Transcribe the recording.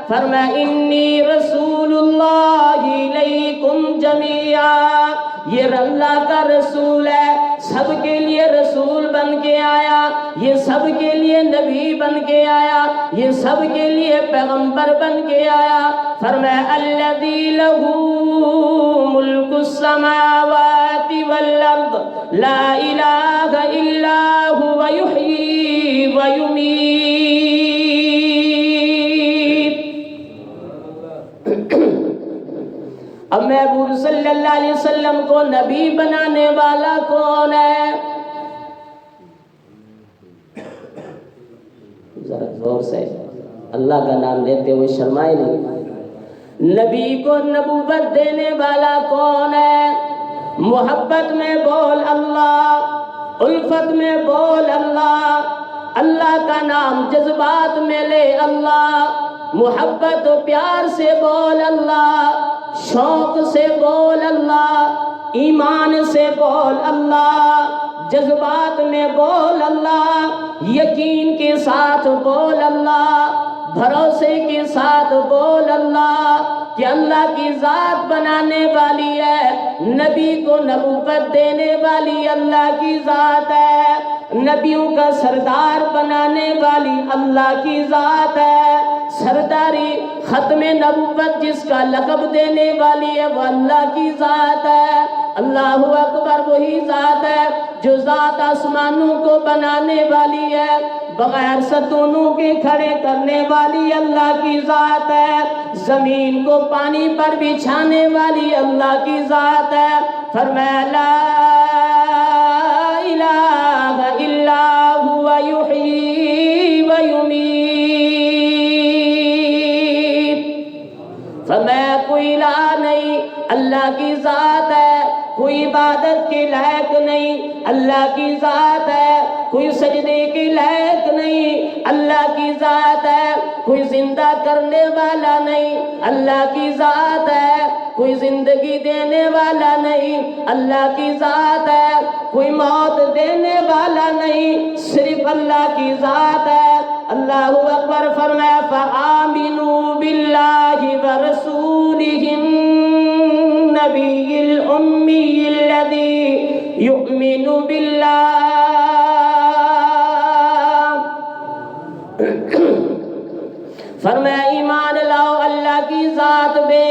فرمایا انی رسول اللہ الیکم جمیعا، یہ اللہ کا رسول ہے، سب کے لیے رسول بن کے آیا، یہ سب کے لیے نبی بن کے آیا، یہ سب کے لیے پیغمبر بن کے آیا۔ فرمایا الذی لہ ملک السماوات والارض لا الہ الا هو یحیی ویمیت۔ اب محبوب صلی اللہ علیہ وسلم کو نبی بنانے والا کون ہے؟ ذرا زور سے اللہ کا نام لیتے ہوئے شرمائے نہیں۔ نبی کو نبوت دینے والا کون ہے؟ محبت میں بول اللہ، الفت میں بول اللہ، اللہ کا نام جذبات میں لے اللہ، محبت و پیار سے بول اللہ، شوق سے بول اللہ، ایمان سے بول اللہ، جذبات میں بول اللہ، یقین کے ساتھ بول اللہ، بھروسے کے ساتھ بول اللہ کہ اللہ کی ذات بنانے والی ہے، نبی کو نبوت دینے والی اللہ کی ذات ہے، نبیوں کا سردار بنانے والی اللہ کی ذات ہے، سرداری ختم نبوت جس کا لقب دینے والی ہے وہ اللہ کی ذات ہے۔ اللہ اکبر، وہی ذات ہے جو ذات آسمانوں کو بنانے والی ہے، بغیر ستونوں کے کھڑے کرنے والی اللہ کی ذات ہے، زمین کو پانی پر بچھانے والی اللہ کی ذات ہے۔ فرمایا لا الہ الا هو یحیی ویمیت، فرمایا کوئی الہ نہیں، اللہ کی ذات ہے، کوئی عبادت کے لائق نہیں، اللہ کی ذات ہے، کوئی سجدے کے لائق نہیں، اللہ کی ذات ہے، کوئی زندہ کرنے والا نہیں، اللہ کی ذات ہے، کوئی زندگی دینے والا نہیں، اللہ کی ذات ہے، کوئی موت دینے والا نہیں، صرف اللہ کی ذات ہے۔ اللہ اکبر، فرمایا فآمنوا باللہ ورسولہ النبی الامی الذی یؤمن باللہ، فرمایا ایمان لاؤ اللہ کی ذات میں